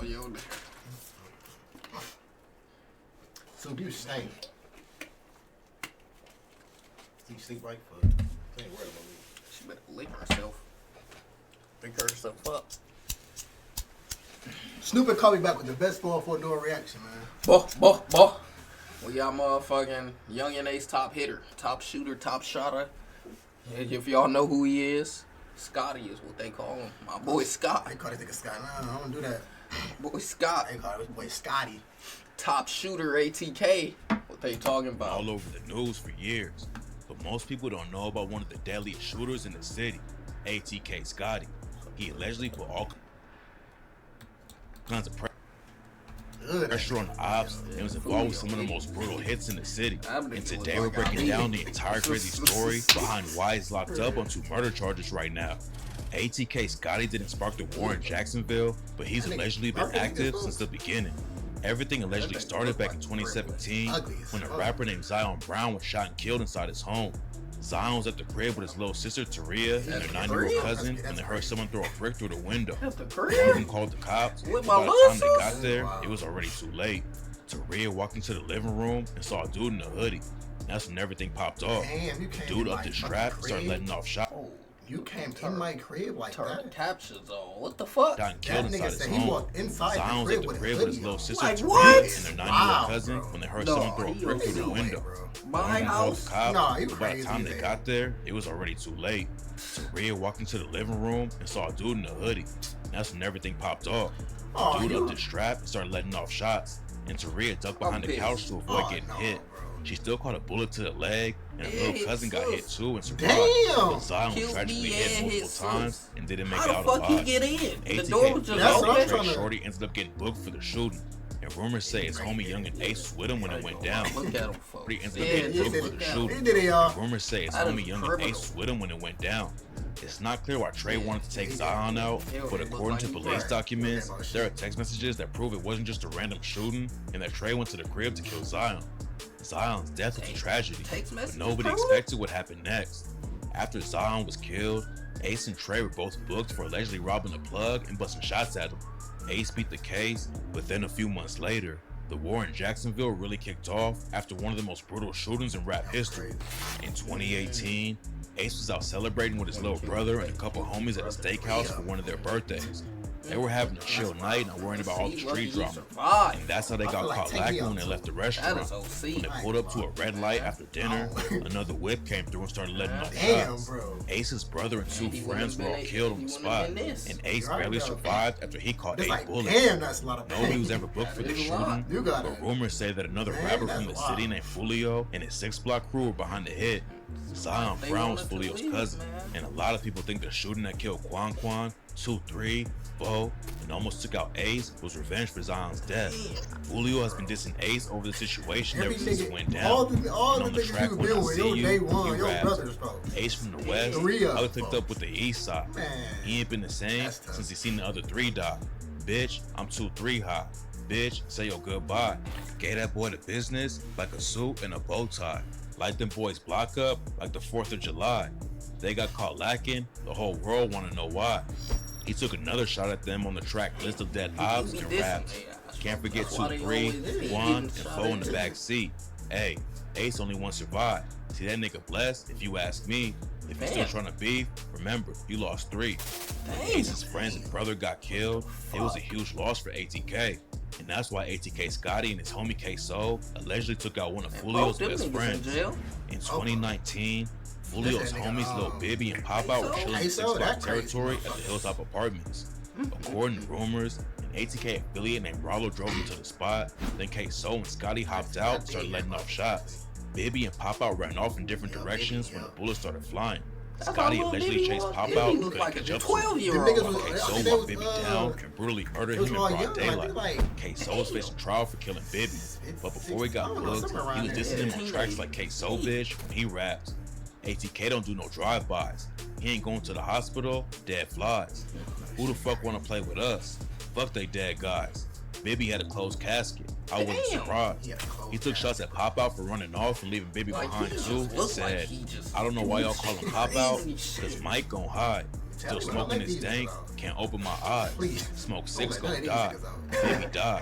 yo. So you stink. You sleep right foot. Ain't worried about me. She better lick herself. Pick herself up. Snoop called me back with the best 4-4 reaction, man. Boh. Well, y'all motherfucking Young and Ace top hitter, top shooter, top shotter. If y'all know who he is, Scotty is what they call him. My boy Scott. They call this nigga Scott. No, I don't do that. Boy Scott. They call his boy Scotty. Top shooter ATK. What they talking about? All over the news for years. But most people don't know about one of the deadliest shooters in the city, ATK Scotty. He allegedly put all kinds of pressure on the ops and was involved with some of the most brutal hits in the city. And today we're breaking down the entire crazy story behind why he's locked up on 2 murder charges right now. ATK Scotty didn't spark the war in Jacksonville, but he's allegedly been active since the beginning. Everything allegedly started back in 2017 when a rapper named Zion Brown was shot and killed inside his home. Zion was at the crib with his little sister Taria and their 9-year-old cousin when they heard someone throw a brick through the window. One of them called the cops, but by the time they got there, it was already too late. Taria walked into the living room and saw a dude in a hoodie. That's when everything popped off. The dude upped his strap and started letting off shots. You came in my crib like that? Captions on. What the fuck? Got killed inside his home. Zion was at the crib with his little sister like, Taria what? and their 9-year-old cousin when they heard someone throw a brick through the window. My Called house? the cops, but by the time they got there, it was already too late. Taria walked into the living room and saw a dude in a hoodie. That's when everything popped off. The dude upped his strap and started letting off shots, and Taria ducked behind the couch to avoid getting hit. She still caught a bullet to the leg, and her little cousin got hit too and survived. But Zion was tragically hit multiple times and didn't make it out alive. How the fuck he get in? The door was just ATK Shorty ended up getting booked for the shooting. And rumors say his homie Young and Ace was with him when it went down. Look at him, folks. He ended up getting booked for the shooting. And rumors say his homie Young and Ace was with him when it went down. It's not clear why Trey wanted to take Zion out, but according to police documents, there are text messages that prove it wasn't just a random shooting and that Trey went to the crib to kill Zion. Zion's death was a tragedy, but nobody expected what happened next. After Zion was killed, Ace and Trey were both booked for allegedly robbing the plug and busting shots at him. Ace beat the case, but then a few months later, the war in Jacksonville really kicked off after one of the most brutal shootings in rap history. In 2018, Ace was out celebrating with his little brother and a couple homies at a steakhouse for one of their birthdays. They were having a chill night, not worrying about all the street drama. And that's how they got caught lacking when they left the restaurant. When they pulled up to a red light after dinner, another whip came through and started letting off shots. Ace's brother and 2 friends were all killed on the spot, and Ace barely survived after he caught 8 bullets. Nobody was ever booked for the shooting, but rumors say that another rapper from the city named Julio and his 6-block crew were behind the hit. Zion Brown was Julio's cousin, and a lot of people think the shooting that killed Quan, 2-3, Bo, and almost took out Ace was revenge for Zion's death. Julio has been dissing Ace over the situation ever since it went down. And on the track When I See You, he raps, Ace from the West, I was picked up with the East Side. He ain't been the same since he seen the other 3 die. Bitch, I'm 2-3 high. Bitch, say your goodbye. Gave that boy the business like a suit and a bow tie. Light them boys block up like the 4th of July. They got caught lacking, the whole world wanna know why. He took another shot at them on the track list of dead ops and raps. Can't forget 2-3, Juan, and Bo in the back seat. Hey, Ace only one survived. See that nigga blessed, if you ask me. If you're still trying to beef, remember, you lost 3. When Ace's friends and brother got killed, it was a huge loss for ATK. And that's why ATK Scotty and his homie K-So allegedly took out one of Julio's best friends. In 2019, Julio's homies Lil Bibby and Pop Out were chilling in 6-block territory at the Hilltop Apartments. According to rumors, an ATK affiliate named Rollo drove him to the spot, then K-So and Scotty hopped out and started letting off shots. Bibby and Pop Out ran off in different directions when the bullets started flying. Scotty allegedly chased Pop Out and couldn't catch up to him. K-So walked Bibby down and brutally murdered him in broad daylight. K-So was facing trial for killing Bibby, but before he got booked, he was dissing him on tracks like K-So Bitch when he raps. ATK don't do no drive-bys. He ain't going to the hospital, dead flies. Who the fuck wanna play with us? Fuck they dead guys. Bibby had a closed casket. I wasn't surprised. He took shots at Pop Out for running off and leaving Bibby behind too and said, I don't know why y'all call him Pop Out, cause Mike gon' hide. Still smoking this dank, can't open my eyes. Smoke 6, gon' die. Baby die.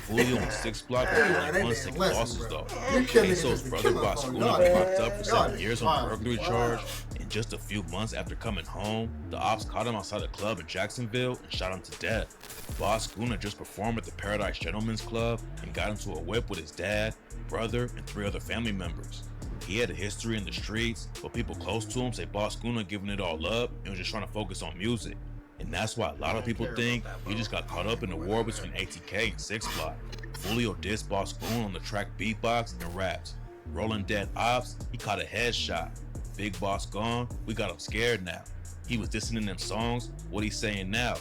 Fully on 6 block with only 1 taking losses though. Queso's brother Boscuna locked up for 7 years on a burglary charge. And just a few months after coming home, the ops caught him outside a club in Jacksonville and shot him to death. Boscuna just performed at the Paradise Gentlemen's Club and got into a whip with his dad, brother, and 3 other family members. He had a history in the streets, but people close to him say Boscuna giving it all up and was just trying to focus on music. And that's why a lot of people think he just got caught up in the war between ATK and 6 Block. Fulio dissed Boscuna on the track beatbox and raps. Rolling dead ops, he caught a headshot. Big Boss gone, we got him scared now. He was dissing in them songs, what he saying now?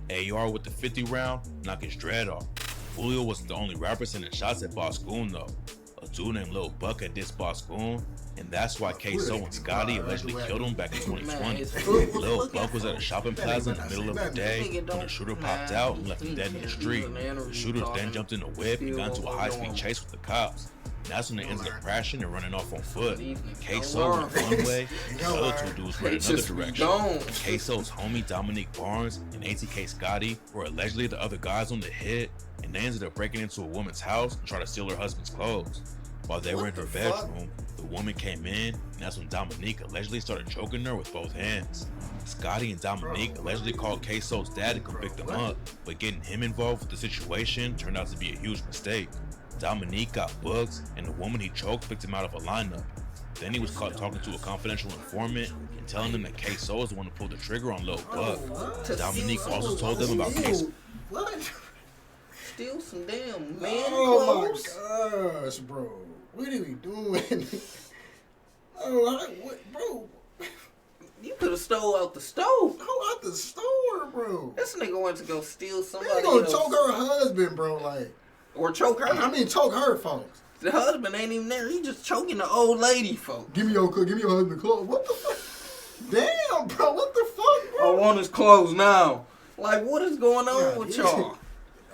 AR with the 50 round, knock his dread off. Fulio wasn't the only rapper sending shots at Boscuna though. A dude named Lil Buck had dissed Boscuna, and that's why Queso and Scotty allegedly killed him back in 2020. Lil Buck was at a shopping plaza in the middle of the day when the shooter popped out and left him dead in the street. The shooters then jumped in a whip and got into a high-speed chase with the cops. That's when they ended up crashing and running off on foot. Queso went one way, and the other 2 dudes went another direction. Queso's homie Dominique Barnes and ATK Scotty were allegedly the other guys on the hit, and they ended up breaking into a woman's house and tried to steal her husband's clothes. While they were in her bedroom, the woman came in, and that's when Dominique allegedly started choking her with both hands. Scotty and Dominique allegedly called Queso's dad to come pick them up, but getting him involved with the situation turned out to be a huge mistake. Dominique got booked, and the woman he choked picked him out of a lineup. Then he was caught talking to a confidential informant and telling them that Queso was the one who pulled the trigger on Lil Buck. Dominique also told them about Queso. What? Steal some damn man clothes? Oh my gosh, bro. What are we doing? What, bro? You could have stole out the stove. Go out the store, bro. This nigga went to go steal somebody They gonna choke her husband, bro, like. Or choke her. I mean, choke her, folks. The husband ain't even there. He just choking the old lady, folks. Give me your husband clothes. What the fuck? Damn, bro. What the fuck, bro? I want his clothes now. Like, what is going on with y'all?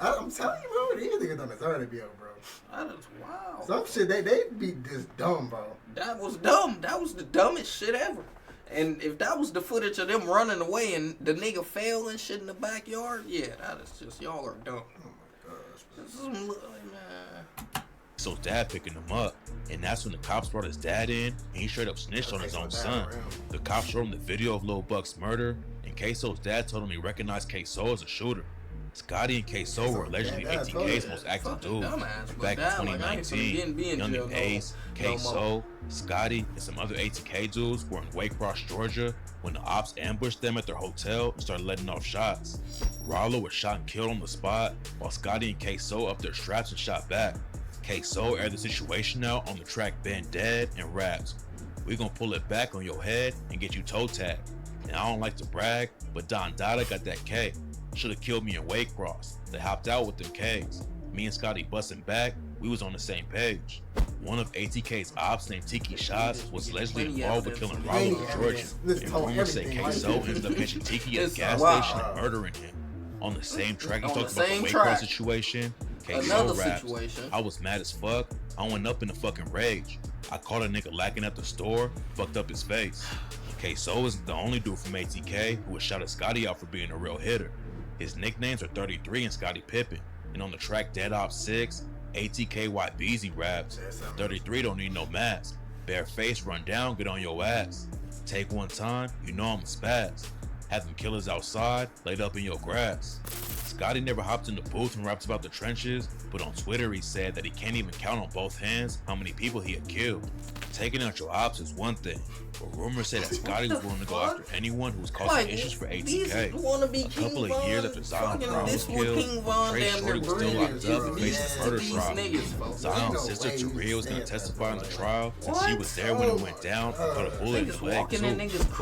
I'm telling you, bro. These niggas don't deserve to be up, bro. That is wild. Some shit, they be this dumb, bro. That was dumb. That was the dumbest shit ever. And if that was the footage of them running away and the nigga fell and shit in the backyard, yeah, that is just, y'all are dumb. Oh my gosh. This is man. So dad picking him up, and that's when the cops brought his dad in, and he straight up snitched on his own son. The cops showed him the video of Lil Buck's murder, and Queso's dad told him he recognized Queso as a shooter. Scotty and Queso were allegedly ATK's most active dudes. Back in 2019, Young Ace, Queso, Scotty, and some other ATK dudes were in Waycross, Georgia, when the ops ambushed them at their hotel and started letting off shots. Rollo was shot and killed on the spot, while Scotty and Queso up their straps and shot back. Queso aired the situation out on the track Been Dead and raps, "We gon' pull it back on your head and get you toe tagged. And I don't like to brag, but Don Dada got that K. Should've killed me in Waycross. They hopped out with them Ks. Me and Scotty busting back, we was on the same page." One of ATK's ops named Tiki Shots was allegedly involved with killing Rollo in Georgia. And rumors say Queso ended up catching Tiki at a gas station and murdering him. On the same track, he talked about the Waycross situation. Queso raps, "I was mad as fuck. I went up in a fucking rage. I caught a nigga lacking at the store, fucked up his face." Queso isn't the only dude from ATK who was shot at Scotty out for being a real hitter. His nicknames are 33 and Scotty Pippen, and on the track Dead Op 6, ATK YBZ raps, "33 don't need no mask. Bare face, run down, get on your ass. Take one time, you know I'm a spaz. Have them killers outside, laid up in your grass." Scotty never hopped in the booth and raps about the trenches, but on Twitter he said that he can't even count on both hands how many people he had killed. Taking out your ops is one thing, but rumors say that Scotty was willing to go after anyone who was causing issues for ATK. A couple of years after Zion Brown was killed, Trey Shorty was still locked up and facing a murder trial. Zion's sister Taria was going to testify in the trial since she was there when it went down and put a bullet in the leg too.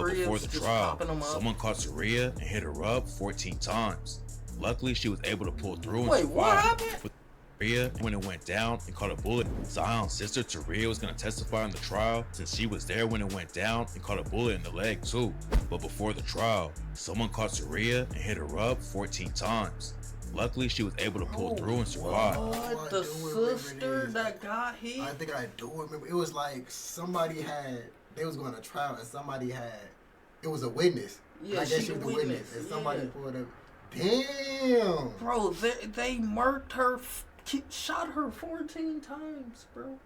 But before the trial, someone caught Taria and hit her up 14 times. Luckily, she was able to pull through and survive. With Taria, when it went down and caught a bullet, Zion's sister Taria was going to testify in the trial since she was there when it went down and caught a bullet in the leg too. But before the trial, someone caught Taria and hit her up 14 times. Luckily, she was able to pull through and survive. What? The sister that got hit? I think I do remember. It was like somebody had, they was going to trial and somebody had, it was a witness. Yeah, I guess she was the witness. And somebody pulled up. Damn. Bro, they murked her, shot her 14 times, bro.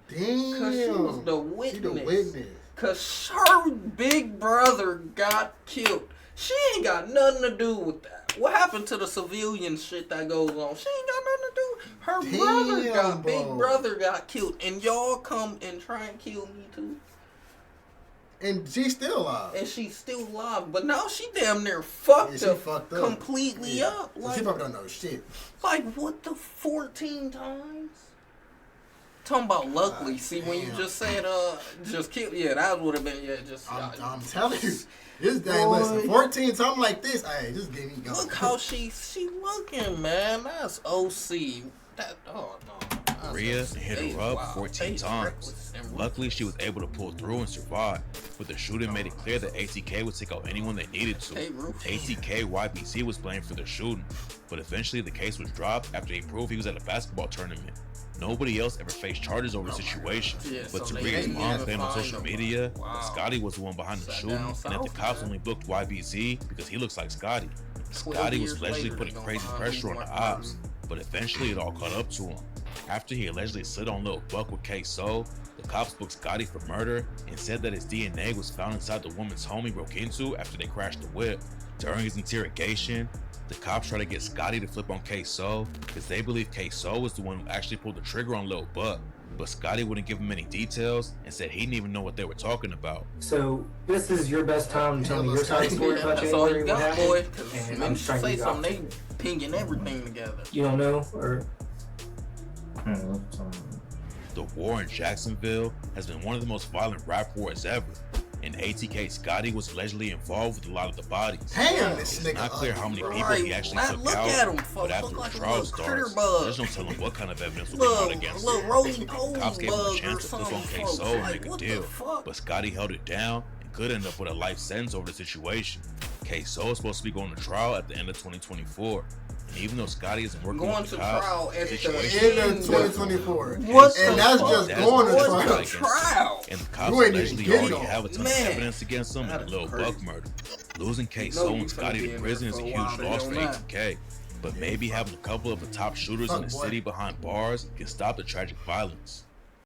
Damn. Because she was the witness. She the witness. Because her big brother got killed. She ain't got nothing to do with that. What happened to the civilian shit that goes on? She ain't got nothing to do. Her big brother got killed. And y'all come and try and kill me too. And she's still alive. And she's still alive. But now she damn near fucked up. Completely up. Like, she probably don't know shit. Like, what the 14 times? Talking about luckily. See, when you just said, just kill. Yeah, that would have been, just. I'm telling you. This guy, listen, 14 something like this. Hey, just give me going. Look how she looking, man. That's OC. No. Maria hit her up 14 times. Luckily, she was able to pull through and survive, but the shooting made it clear that ATK would take out anyone they needed to. ATK YBC was blamed for the shooting, but eventually the case was dropped after he proved he was at a basketball tournament. Nobody else ever faced charges over the situation, but Maria's mom claimed on social media that Scotty was the one behind the shooting and that the cops only booked YBZ because he looks like Scotty. Scotty was allegedly putting crazy pressure on the ops, but eventually it all caught up to him. After he allegedly slid on Lil Buck with K-So, the cops booked Scotty for murder and said that his DNA was found inside the woman's home he broke into after they crashed the whip. During his interrogation, the cops tried to get Scotty to flip on K-So because they believe K-So was the one who actually pulled the trigger on Lil Buck, but Scotty wouldn't give him any details and said he didn't even know what they were talking about. So this is your best time to tell me your side of the story about That's all you January, got, boy. And I'm just trying to say something, they pinging everything together. You don't know, or? The war in Jacksonville has been one of the most violent rap wars ever, and ATK Scotty was allegedly involved with a lot of the bodies. Damn, this it's nigga. not clear how many people he actually took out, but after the trial starts, there's no telling what kind of evidence will come out against him. Cops gave him a chance to flip on K-So and make a deal, but Scotty held it down and could end up with a life sentence over the situation. K-So is supposed to be going to trial at the end of 2024. And even though Scotty isn't working with the cops, at the end of 2024. And that's just going to trial. And the cops allegedly already have a ton of evidence against him in the Lil Buck murder. Losing K-So and Scotty to prison is a huge loss for ATK. But maybe having a couple of the top shooters in the city behind bars can stop the tragic violence.